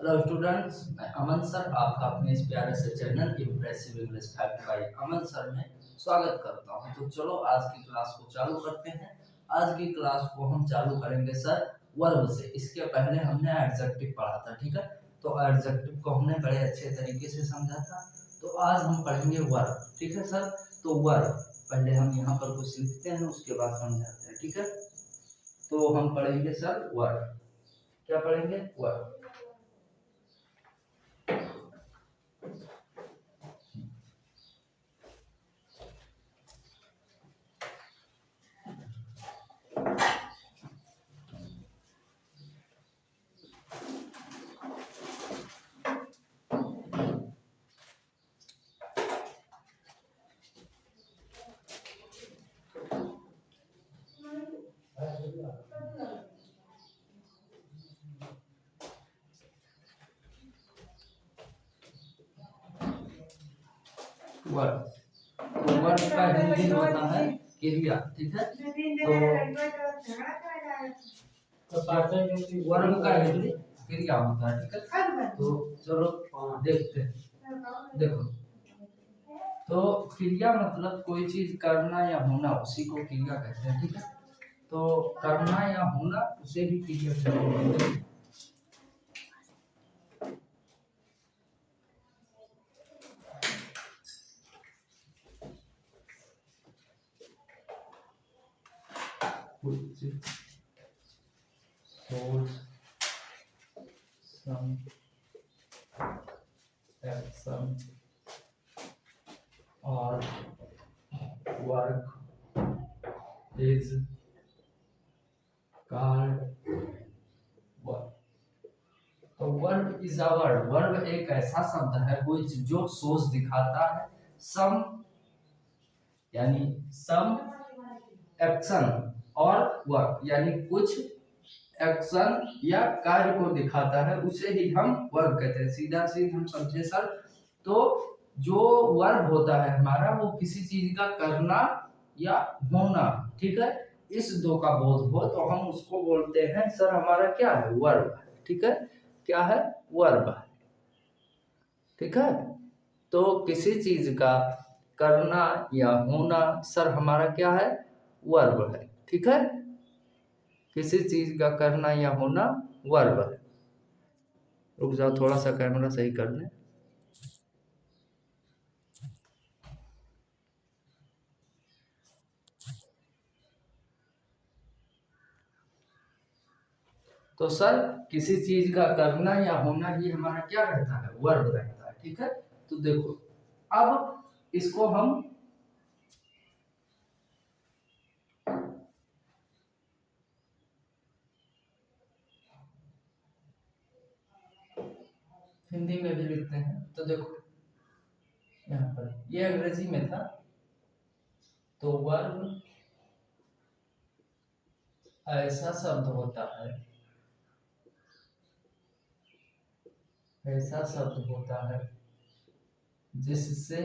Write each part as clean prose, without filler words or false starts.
Hello students, मैं अमन sir आपका अपने इस प्यारे से channel impressive English fact bye अमन सर में स्वागत करता हूं। तो चलो आज की क्लास को चालू करते हैं। आज की क्लास को हम चालू करेंगे सर वर्ब से। इसके पहले हमने एडजेक्टिव पढ़ा था, ठीक है। तो एडजेक्टिव को हमने बड़े अच्छे तरीके से समझा था। तो आज हम पढ़ेंगे वर्ब, ठीक है सर। तो वर्ब पहले हम यहाँ पर कुछ लिखते हैं, उसके बाद समझाते हैं, ठीक है। तो हम पढ़ेंगे सर वर्ब। क्या पढ़ेंगे? वर्ब। वर्ब, तो वर्ब का हिंदी में होता है क्रिया, ठीक है। तो वर्ब का हिंदी क्रिया होता है, ठीक है। तो चलो देखते हैं। देखो, तो क्रिया मतलब कोई चीज करना या होना, उसी को क्रिया कहते हैं, ठीक है। तो करना या होना उसे भी क्रिया कहते हैं। Shows some action or work is called verb। तो verb is a word. Verb एक ऐसा शब्द है कोई जो सोच दिखाता है सम, यानी सम एक्शन, और वर्क यानी कुछ एक्शन या कार्य को दिखाता है, उसे ही हम वर्ब कहते हैं। सीधा सीधा हम समझे सर। तो जो वर्ब होता है हमारा, वो किसी चीज का करना या होना, ठीक है। इस दो का बोध हो तो हम उसको बोलते हैं सर हमारा क्या है? वर्ब है, ठीक है। क्या है? वर्ब है, ठीक है। तो किसी चीज का करना या होना सर हमारा क्या है? वर्ब है, ठीक है। किसी चीज का करना या होना वर्ब है। रुक जाओ, थोड़ा सा कैमरा सही कर लें। तो सर किसी चीज का करना या होना ही हमारा क्या रहता है? वर्ब रहता है, ठीक है। तो देखो, अब इसको हम हिंदी में भी लिखते हैं। तो देखो यहाँ पर ये अंग्रेजी में था। तो वर्ब ऐसा शब्द होता है, ऐसा शब्द होता है जिससे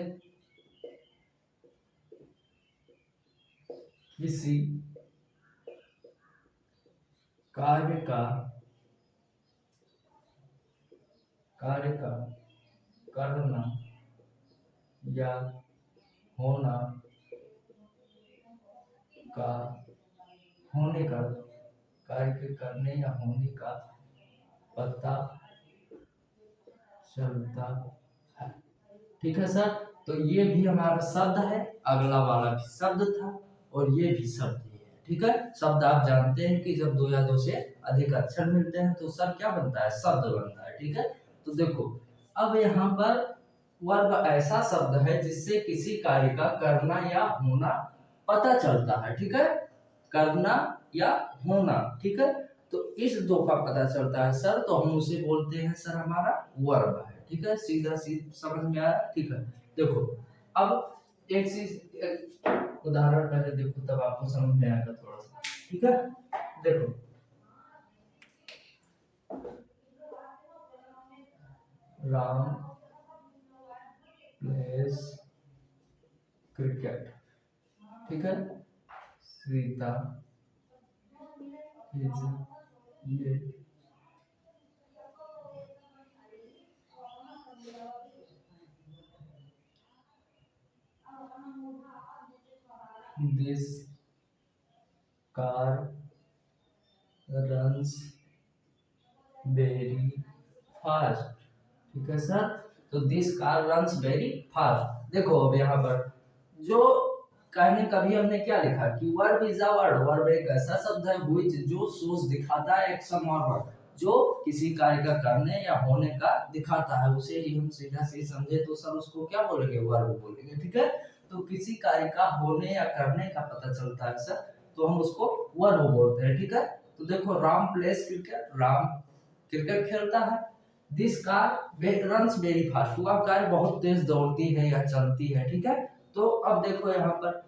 किसी कार्य का करना या होना का होने का कार्य के करने या होने का पता चलता है, ठीक है सर। तो ये भी हमारा शब्द है, अगला वाला भी शब्द था और ये भी शब्द ही है, ठीक है। शब्द आप जानते हैं कि जब दो या दो से अधिक अक्षर मिलते हैं तो सर क्या बनता है? शब्द बनता है, ठीक है। तो देखो, अब यहाँ पर वर्ब ऐसा शब्द है जिससे किसी कार्य का करना या होना पता चलता है, ठीक है। करना या होना, ठीक है। तो इस दो का पता चलता है सर, तो हम उसे बोलते हैं सर हमारा वर्ब है, ठीक है। सीधा सीधा समझ में आया, ठीक है। देखो, अब एक चीज, एक उदाहरण पहले देखो, तब आपको समझ में आएगा थोड़ा सा, ठीक है। देखो, राम प्लेस क्रिकेट, ठीक है। सीता इज ये this car runs very fast. ठीक है सर, तो this car runs very fast. देखो अब यहाँ पर जो कहने कभी हमने क्या लिखा कि verb is a word. Verb एक ऐसा शब्द है व्हिच जो सोच दिखाता है, एक्शन और वर्ब जो किसी कार्य का करने या होने का दिखाता है, उसे ही हम सीधा सी समझे तो सर उसको क्या बोलेंगे, वर्ब बोलेंगे। ठीक है, तो किसी कार्य का होने या करने का पता चलता है सर, तो हम उसको वर्ब बोलते हैं। ठीक है, तो देखो Ram place cricket, Ram cricket खेलता है। This car runs very fast, वह कार बहुत तेज दौड़ती है या चलती है। ठीक है, तो अब देखो यहाँ पर,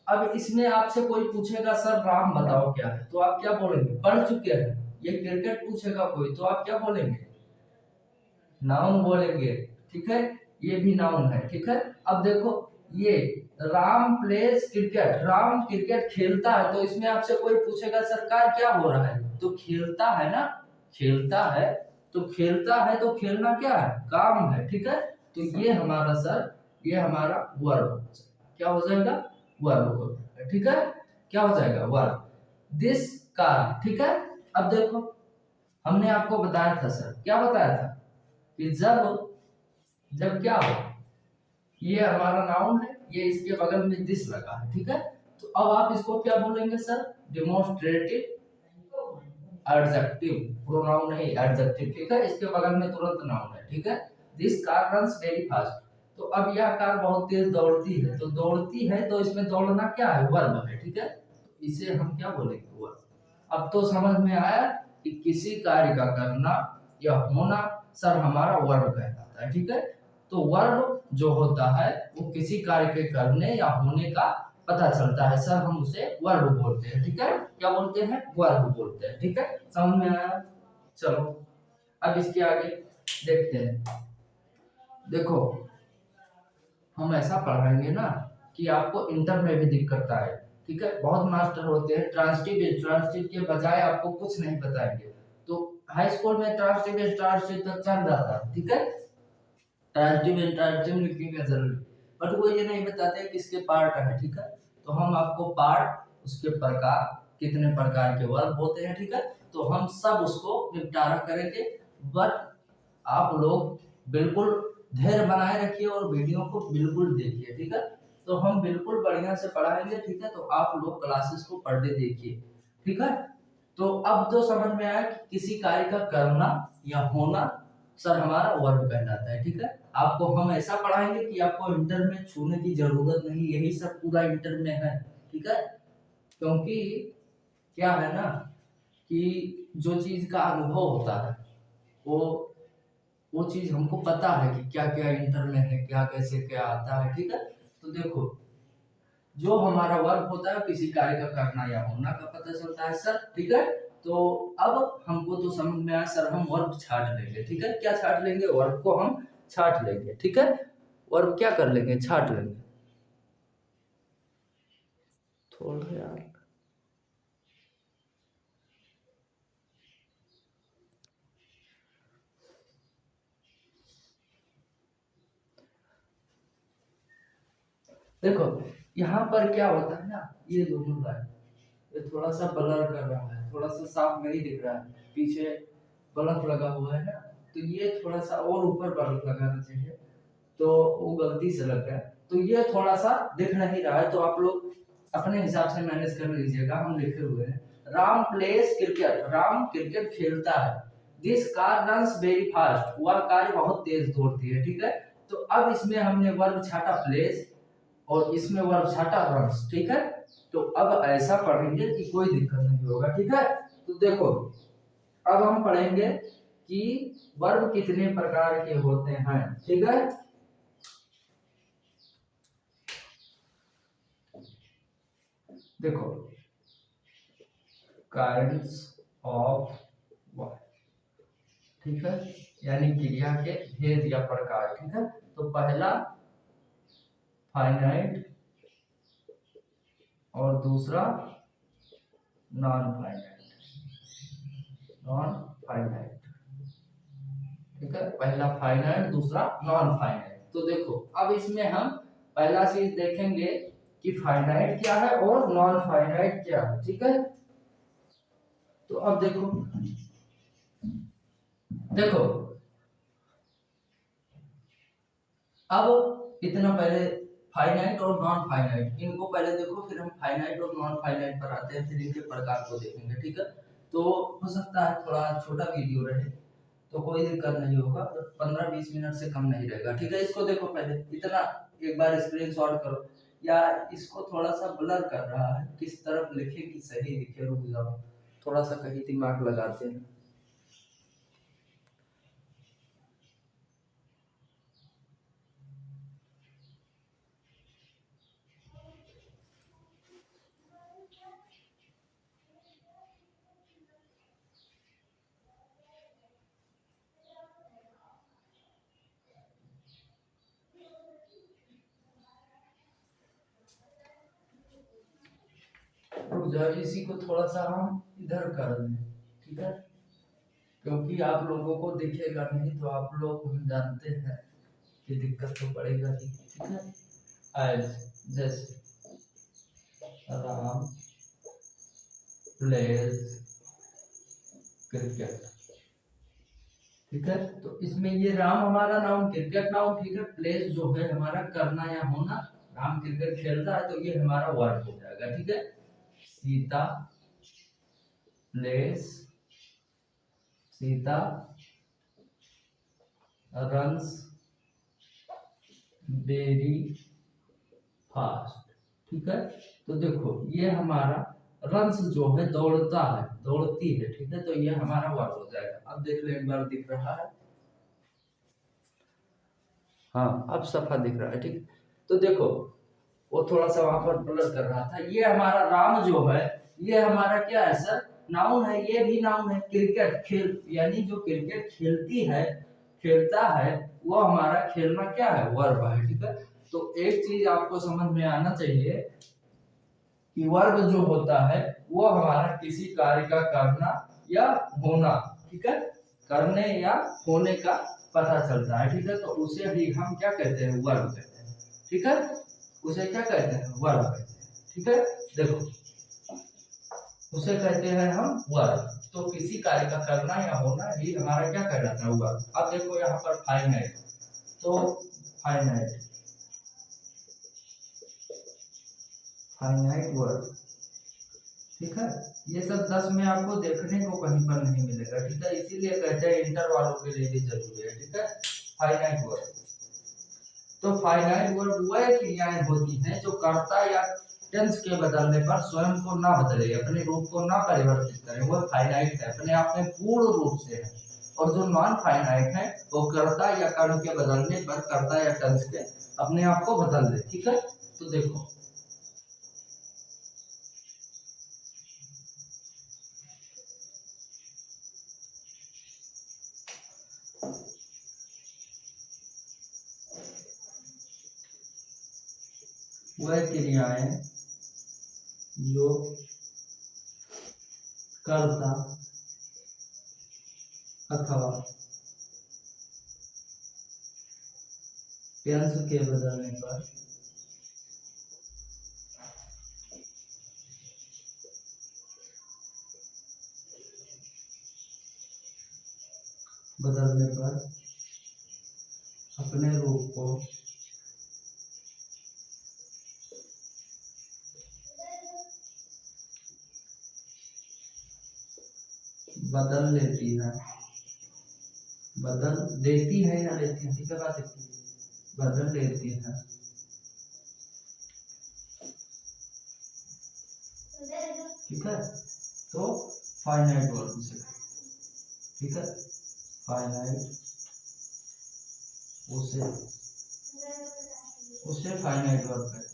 अब इसमें आपसे कोई पूछेगा सर राम बताओ क्या है, तो आप क्या बोलेंगे, पढ़ चुके हैं। ये क्रिकेट पूछेगा कोई तो आप क्या बोलेंगे, नाउन बोलेंगे। ठीक है, ये भी नाउन है। ठीक है, अब देखो ये Ram place cricket, Ram cricket खेलता है, तो इसमें आपसे कोई पूछेगा सरकार क्या हो रहा है, तो खेलता है ना, खेलता है, तो खेलता है तो खेलना क्या है, काम है। ठीक है, तो ये हमारा सर, ये हमारा वर्ब क्या हो जाएगा, वर्ब हो जाएगा। ठीक है, क्या हो जाएगा, वर्ब। This car. ठीक है, अब देखो हमने आपको बताया था सर, क्या बताया था कि जब जब क्या हो, ये हमारा नाउन है, ये इसके बगल में दिस लगा है। ठीक है, तो अब आप इसको क्या बोलेंगे सर, डिमोन्स्ट्रेटिव एडजेक्टिव, प्रोनाउन नहीं एडजेक्टिव। ठीक है, इसके बगल में तुरंत नाउन है। ठीक है, this car runs very fast, तो अब यह कार बहुत तेज दौड़ती है, तो दौड़ती है तो इसमें दौड़ना क्या है, वर्ब है। ठीक है, तो इसे हम क्या बोलेंगे, वर्ब। अब तो समझ में आया कि किसी कार्य का करना या होना सर हमारा वर्ब कहलाता है। ठीक है, तो वर्ब जो होता है वो किसी कार्य के करने या होने का पता चलता है सर, हम उसे वर्ब बोलते हैं। ठीक है, क्या बोलते हैं, वर्ब बोलते हैं। ठीक है, समझ में आया। चलो अब इसके आगे देखते हैं। देखो हम ऐसा पढ़ाएंगे ना कि आपको इंटर में भी दिक्कत आए। ठीक है, बहुत मास्टर होते हैं ट्रांसक्रिप्ट ट्रांसक्रिप्ट के बजाय आपको कुछ नहीं बताएंगे, तो हाई स्कूल में ट्रांसक्रिप्ट ट्रांसक्रिप्ट तक चल रहा था। ठीक है, ट्रांसक्रिप्ट लिखने का जरूरी, बट वो ये नहीं बताते किसके पार्ट है। ठीक है, तो हम आपको पार्ट, उसके प्रकार, कितने प्रकार के वर्ब होते हैं, ठीक है, तो हम सब उसको निपटारा करेंगे। बट आप लोग बिल्कुल धैर्य बनाए रखिए और वीडियो को बिल्कुल देखिए। ठीक है, तो हम बिल्कुल बढ़िया से पढ़ाएंगे। ठीक है, तो आप लोग क्लासेस को पढ़ते देखिए। ठीक है, तो अब तो समझ में आया कि किसी कार्य का करना या होना सर हमारा वर्ब कहलाता है। ठीक है, आपको हम ऐसा पढ़ाएंगे कि आपको इंटर में छूने की जरूरत नहीं, यही सब पूरा इंटर में है। ठीक है, क्योंकि क्या है ना कि जो चीज का अनुभव होता है वो चीज हमको पता है कि क्या क्या इंटर में है, क्या कैसे क्या आता है। ठीक है, तो देखो जो हमारा वर्क होता है किसी कार्य का करना या होना का पता चलता है सर। ठीक है, तो अब हमको तो समझ में आया सर, हम वर्ब छाट लेंगे। ठीक है, क्या छाट लेंगे, वर्ब को हम छाट लेंगे। ठीक है, वर्ब क्या कर लेंगे, छाट लेंगे। थोड़ा यार देखो यहाँ पर क्या होता है ना, ये दोनों लाइन ये थोड़ा सा ब्लर कर रहा है, थोड़ा सा साफ नहीं दिख रहा है, पीछे बल्ब लगा हुआ है ना, तो ये थोड़ा सा और ऊपर बल्ब लगाना चाहिए, तो वो गलती से लग गया, तो ये थोड़ा सा दिख नहीं रहा है, तो आप लोग अपने हिसाब से मैनेज कर लीजिएगा। हम लिखे हुए हैं Ram place cricket, Ram cricket खेलता है। This car runs very fast, वह कार बहुत तेज दौड़ती है। ठीक है, तो अब इसमें हमने वर्ब छाटा प्लेस और इसमें वर्ब छाटा रन्स। ठीक है, तो अब ऐसा पढ़ेंगे कि कोई दिक्कत नहीं होगा। ठीक है, तो देखो अब हम पढ़ेंगे कि वर्ब कितने प्रकार के होते हैं। ठीक है, देखो काइंड्स ऑफ वर्ब, ठीक है, यानी क्रिया के भेद या प्रकार। ठीक है, तो पहला फाइनाइट और दूसरा नॉन फाइनाइट, नॉन फाइनाइट। ठीक है, पहला फाइनाइट दूसरा नॉन फाइनाइट। तो देखो अब इसमें हम पहला चीज देखेंगे कि फाइनाइट क्या है और नॉन फाइनाइट क्या है, ठीक है। तो अब देखो देखो अब इतना पहले फाइनाइट और नॉन फाइनाइट इनको पहले देखो, फिर हम फाइनाइट और नॉन फाइनाइट पर आते हैं, फिर इनके प्रकार को देखेंगे, ठीक है। तो हो सकता है थोड़ा छोटा वीडियो रहे तो कोई दिक्कत नहीं होगा, 15-20 मिनट से कम नहीं रहेगा, ठीक है। इसको देखो पहले इतना, एक बार स्क्रीनशॉट करो, या इसको थोड़ा सा ब्लर कर रहा है, किस तरफ लिखे कि सही लिखे, रुक जाओ थोड़ा सा कहीं दिमाग लगाते हैं। रुक जाओ, इसी को थोड़ा सा हम इधर कर दें, ठीक है, क्योंकि आप लोगों को दिखेगा नहीं तो आप लोग हम जानते हैं कि दिक्कत तो पड़ेगा ही, ठीक है। आज जैसे राम प्लेज क्रिकेट, ठीक है। तो इसमें ये राम हमारा नाउन, क्रिकेट नाउन, ठीक है। प्लेस जो है हमारा करना या होना, राम क्रिकेट खेलता है तो ये हमारा वर्ब हो जाएगा, ठीक है। Sita place, Sita runs very fast, ठीक है। तो देखो ये हमारा रन्स जो है दौड़ता है, दौड़ती है, ठीक है, तो ये हमारा वर्ब हो जाएगा। अब देख लो एक बार दिख रहा है, हाँ अब सफा दिख रहा है, ठीक। तो देखो वो थोड़ा सा वहां पर ब्लर कर रहा था, ये हमारा राम जो है ये हमारा क्या है सर, नाउन है, ये भी नाउन है। क्रिकेट खेल यानी जो क्रिकेट खेलती है, खेलता है, वो हमारा खेलना क्या है, वर्ब है, ठीक है। तो एक चीज आपको समझ में आना चाहिए कि वर्ब जो होता है वो हमारा किसी कार्य का करना या होना, ठीक है, करने या होने का पता चलता है, ठीक है। तो उसे भी हम क्या कहते हैं, वर्ब कहते हैं, ठीक है। उसे क्या कहते हैं, वर्ब कहते हैं, ठीक है। देखो उसे कहते हैं हम वर्ब, तो किसी कार्य का करना या होना ही हमारा क्या कहलाता है, वर्ब। अब देखो यहाँ पर फाइनाइट, तो फाइनाइट, फाइनाइट वर्ब, ठीक है। ये सब 10 में आपको देखने को कहीं पर नहीं मिलेगा, ठीक है, इसीलिए कहते हैं इंटर वालों के लिए भी जरूरी है, ठीक है। फाइनाइट वर्ब, तो फाइनाइट वर्ब वह क्रियाएं होती हैं जो कर्ता या टेंस के बदलने पर स्वयं को ना बदले, अपने रूप को ना परिवर्तित करे, वह फाइनाइट है, अपने आप में पूर्ण रूप से है। और जो नॉन फाइनाइट है वो कर्ता या कर्म के बदलने पर कर्ता या टेंस के अपने आप को बदल दे, ठीक है। तो देखो वह क्रियाएं जो कर्ता अथवा टेंस के बदलने पर अपने रूप को बदल लेती है, बदल देती है या लेती है, ठीक है, बात है, बदल लेती है, ठीक है। तो फाइनाइट वर्ब से, ठीक है, फाइनाइट उसे उसे फाइनाइट वर्ब कहते हैं।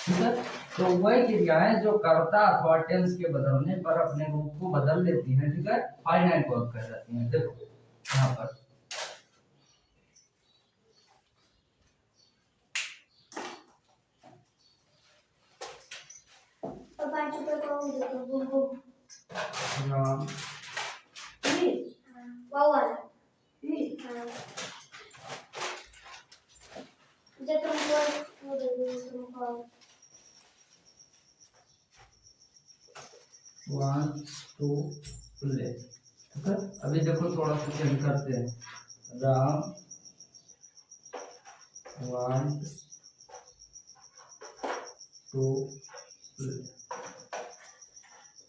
ठीक है, तो वह क्रियाएं जो कर्ता अथवा टेंस के बदलने पर अपने रूप को बदल लेती हैं, ठीक है, फाइनाइट वर्ब कहलाती हैं। देखो यहाँ पर राम wants to play। ठीक है, अभी देखो थोड़ा सा चेंज करते हैं। Ram want to play।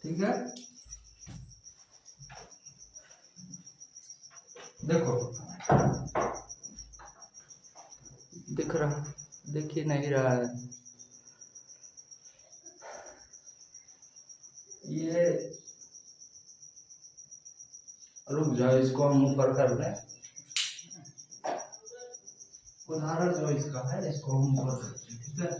ठीक है, देखो दिख रहा, देखिए नहीं रहा है ये। रुक जाओ, इसको हम ऊपर कर लें। उदाहरण जो इसका है इसको हम ऊपर करते हैं। ठीक है,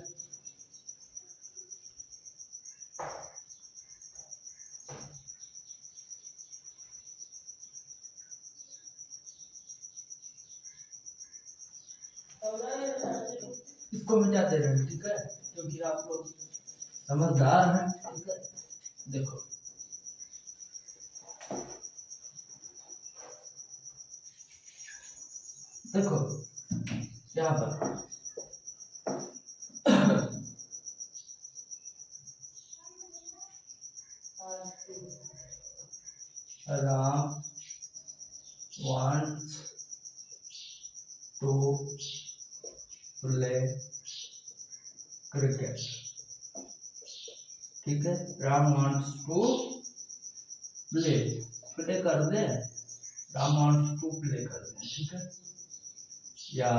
इसको मिटा दे रहे हैं। ठीक है, क्योंकि आप लोग समझदार हैं। ठीक है, देखो देखो यहाँ पर Ram wants to play cricket। ठीक है, राम wants to प्ले कर दे, राम wants to play कर दे। ठीक है, या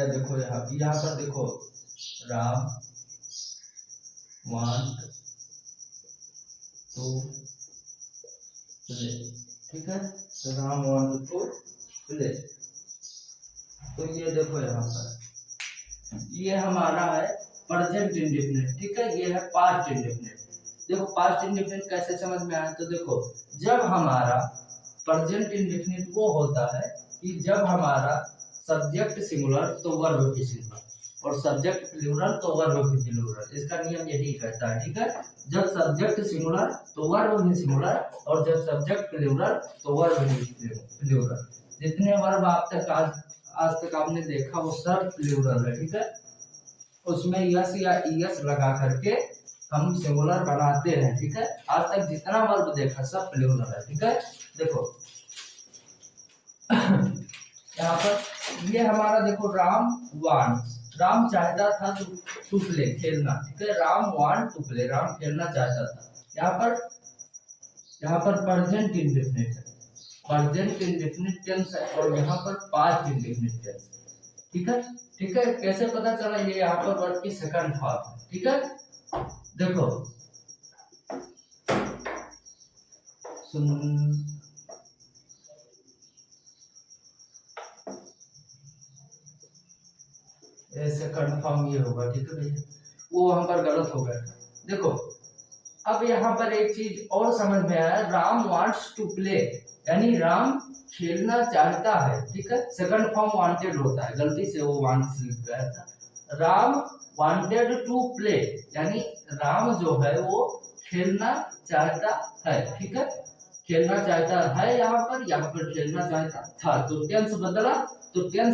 देखो यहाँ पर देखो राम want to play। ठीक है, तो राम want to play। तो ये देखो यहाँ पर ये हमारा है प्रेजेंट इंडेफिनिट। ठीक है, ये है पास्ट इंडेफिनिट। देखो पास्ट इंडेफिनिट कैसे समझ में आया, तो देखो जब हमारा प्रेजेंट इंडेफिनिट वो होता है कि जब हमारा सब्जेक्ट सिंगुलर तो वर्ब भी सिंगुलर, और सब्जेक्ट प्लूरल तो वर्ब भी प्लूरल। इसका नियम यही कहता है। ठीक है, जब सब्जेक्ट सिंगुलर तो वर्ब भी सिंगुलर, और जब सब्जेक्ट प्लूरल तो वर्ब भी प्लूरल। जितने वर्ब आज तक आपने देखा वो सब प्लूरल है। ठीक है, उसमें यस या ईएस लगा करके हम सिंगुलर बनाते हैं। ठीक है, आज तक जितना वर्ब देखा सब प्लूरल है। ठीक है, देखो यहाँ पर ये हमारा देखो राम वांट्स, राम चाहता था टू प्ले, खेलना। ठीक है, Ram want to play, Ram खेलना चाहता था। यहाँ पर प्रेजेंट इंडेफिनिट है, प्रेजेंट इंडेफिनिट टेंस है, और यहाँ पर पास्ट इंडेफिनिट टेंस है। ठीक है, ठीक है, कैसे पता चला, ये यहाँ पर वर्ब की सेकंड फॉर्म है। ठीक है, देखो सुन ऐसे कंफर्म ये होगा। ठीक है भैया, वो वहां पर गलत हो गया। देखो अब यहाँ पर एक चीज और समझ में आया, राम वांट्स टू प्ले, यानी राम खेलना चाहता है। ठीक है, सेकंड फॉर्म वांटेड होता है, गलती से वो वांट्स लिख गया था। राम वांटेड टू प्ले, यानी राम जो है वो खेलना चाहता है। ठीक है, खेलना चाहता है, यहाँ पर खेलना चाहता था, तो टेंस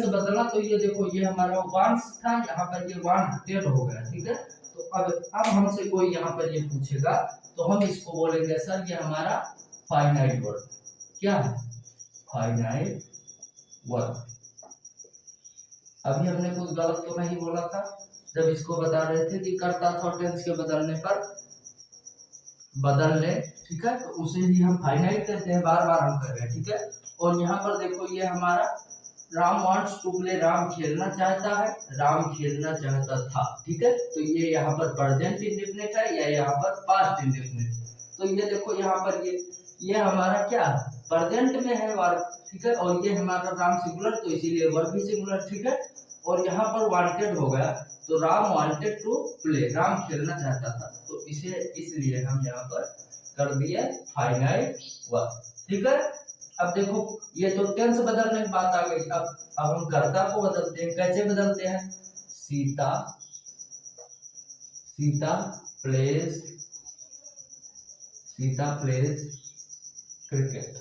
बदला, तो ये देखो ये हमारा वांट्स था, यहाँ पर ये वांटेड हो गया। ठीक है, तो अब हमसे कोई यहाँ पर ये पूछेगा तो हम इसको बोलेंगे सर ये हमारा फाइनाइट वर्ब। क्या है? Finite verb. अभी हमने कुछ गलत तो नहीं बोला था जब इसको बता रहे थे कि कर्ता था टेंस के बदलने पर बदल ले। ठीक है, तो उसे ही हम फाइनाइट कहते हैं, बार बार हम कर रहे हैं। ठीक है, और यहाँ पर देखो ये हमारा Ram wants to play, Ram खेलना चाहता है, राम खेलना चाहता था। ठीक है, तो ये यहाँ पर प्रेजेंट इंडेफिनिट है या यहाँ पर पास्ट इंडेफिनिट। तो ये देखो यहाँ पर ये हमारा क्या प्रेजेंट में है वर्ब। ठीक है, और ये हमारा राम सिंगुलर, तो इसीलिए वर्ब भी सिंगुलर। ठीक है, और यहाँ पर वांटेड हो गया, तो Ram wanted to play, Ram खेलना चाहता था, तो इसे इसलिए हम यहाँ पर कर दिए फाइनाइट वर्ब। ठीक है, अब देखो ये तो टेंस बदलने की बात आ गई। अब हम कर्ता को बदलते हैं। कैसे बदलते हैं? Sita plays Sita plays cricket,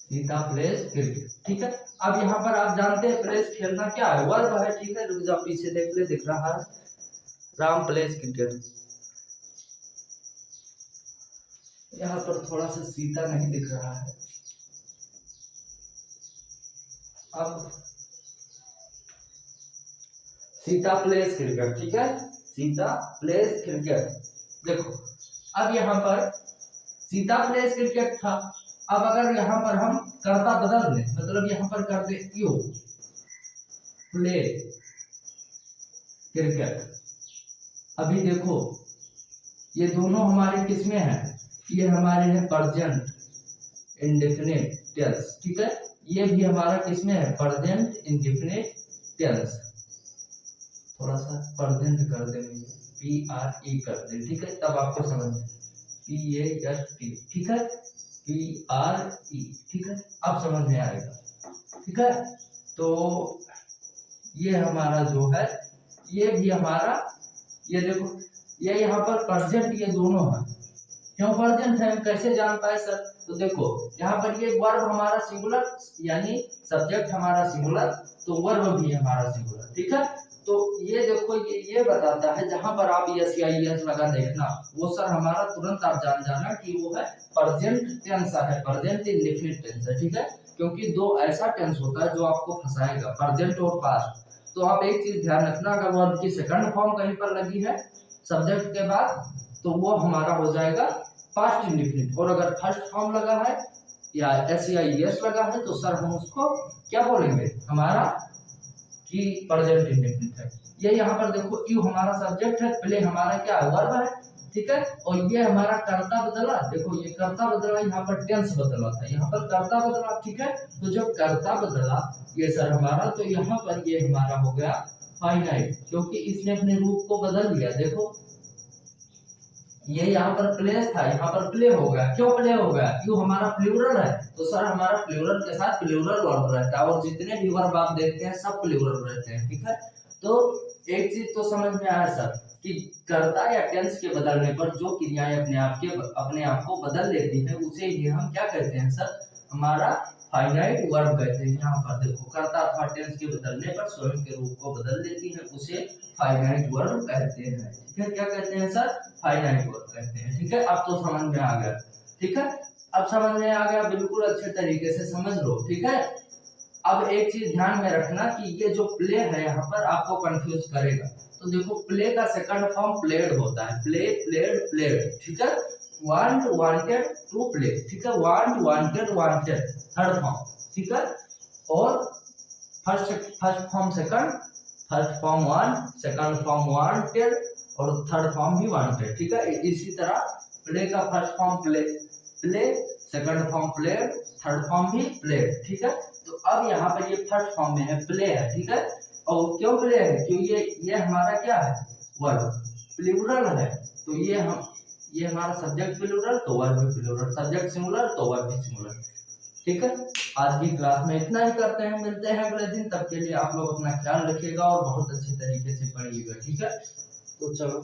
Sita plays cricket, ठीक है। अब यहाँ पर आप जानते हैं प्लेज खेलना क्या है, वर्ब है, ठीक है। रुक जाओ पीछे देख ले, दिख रहा है राम प्लेज क्रिकेट। यहाँ पर थोड़ा सा सीता नहीं दिख रहा है। अब सीता प्लेज क्रिकेट, ठीक है, सीता प्लेज क्रिकेट। देखो अब यहाँ पर सीता प्लेज क्रिकेट था। अब अगर यहाँ पर हम कर्ता बदल दें, मतलब यहाँ पर कर दे यू प्ले क्रिकेट। अभी देखो ये दोनों हमारे किसमें हैं, ये हमारे हैं प्रेजेंट इंडेफिनिट टेंस, ठीक है। ये भी हमारा किसमें है, प्रेजेंट इंडेफिनिट टेंस। थोड़ा सा प्रेजेंट कर देंगे, PRE कर दें, ठीक है, तब आपको समझ में PAST, ठीक है, PRE, ठीक है, अब समझ में आएगा, ठीक है। तो ये हमारा जो है, ये भी हमारा, ये देखो ये यहाँ पर प्रेजेंट, ये दोनों है। क्यों प्रेजेंट है, कैसे जान पाए सर, तो देखो यहाँ पर ये वर्ब हमारा सिंगुलर, यानी सब्जेक्ट हमारा सिंगुलर, तो वर्ब भी हमारा सिंगुलर, ठीक है। तो ये देखो ये बताता है, जहां पर आप यस या यस लगा देखना, वो सर हमारा तुरंत आप जान जाना कि वो है प्रेजेंट टेंस है, प्रेजेंट इंडेफिनिट टेंस है, ठीक है। क्योंकि दो ऐसा टेंस होता है जो आपको फंसाएगा, प्रेजेंट और पास्ट। तो आप एक चीज ध्यान रखना, अगर वर्ब की सेकंड फॉर्म कहीं पर लगी है सब्जेक्ट के बाद, तो वो हमारा हो जाएगा पास्ट इंडेफिनिट, और अगर फर्स्ट फॉर्म लगा है या एस या एस लगा है, तो सर हम उसको क्या बोलेंगे, हमारा कि प्रेजेंट इंडेफिनिट है। ये यहाँ पर देखो यू हमारा सब्जेक्ट है, प्ले हमारा क्या है, वर्ब है, ठीक है। और ये हमारा कर्ता बदला, देखो ये कर्ता बदला, यहाँ पर टेंस बदला था, यहाँ पर कर्ता बदला, ठीक है। तो जब कर्ता बदला ये सर हमारा, तो यहाँ पर ये हमारा हो गया फाइनाइट, क्योंकि इसने अपने रूप को बदल दिया। देखो ये यहाँ पर प्लेस था, यहाँ पर प्ले हो गया। क्यों प्ले हो गया, यू हमारा प्लूरल है, तो सर हमारा प्लूरल के साथ प्लूरल वर्ब रहता है, और जितने भी वर्ब आप देखते हैं सब प्लूरल रहते हैं, ठीक है। तो एक चीज तो समझ में आया सर कि कर्ता या टेंस के बदलने पर जो क्रियाएं अपने आप को बदल लेती है, उसे ही हम क्या कहते हैं सर, हमारा फाइनाइट वर्ब कहते हैं। यहाँ पर देखो कर्ता अथवा टेंस के बदलने पर स्वयं के रूप को बदल देती है, उसे फाइनाइट वर्ब कहते हैं, ठीक है। क्या कहते हैं सर, फाइनाइट वर्ब कहते हैं, ठीक है। अब तो समझ में आ गया, ठीक है, अब समझ में आ गया, बिल्कुल अच्छे तरीके से समझ लो, ठीक है। अब एक चीज ध्यान में रखना कि ये जो प्ले है यहाँ पर आपको कंफ्यूज करेगा। तो देखो प्ले का सेकंड फॉर्म प्लेड होता है, प्ले प्लेड प्लेड, ठीक है। वांट वांटेड टू प्ले, ठीक है, want wanted wanted third form, ठीक है। और first form second, first form want, second form wanted, और थर्ड फॉर्म भी वांटेड, ठीक है। इसी तरह प्ले का first form play play, second form played, third form भी प्लेड, ठीक है। तो अब यहाँ पर ये फर्स्ट फॉर्म में है, प्ले है, ठीक है। और क्यों प्ले है, क्योंकि ये हमारा क्या है, वर्ब प्लूरल है, तो ये हमारा सब्जेक्ट प्लूरल, तो वर्ब भी प्लूरल, सब्जेक्ट सिंगुलर तो वर्ब भी सिंगुलर, ठीक है। आज की क्लास में इतना ही करते हैं, मिलते हैं अगले दिन, तब के लिए आप लोग अपना ख्याल रखिएगा और बहुत अच्छे तरीके से पढ़िएगा, ठीक है। तो चलो।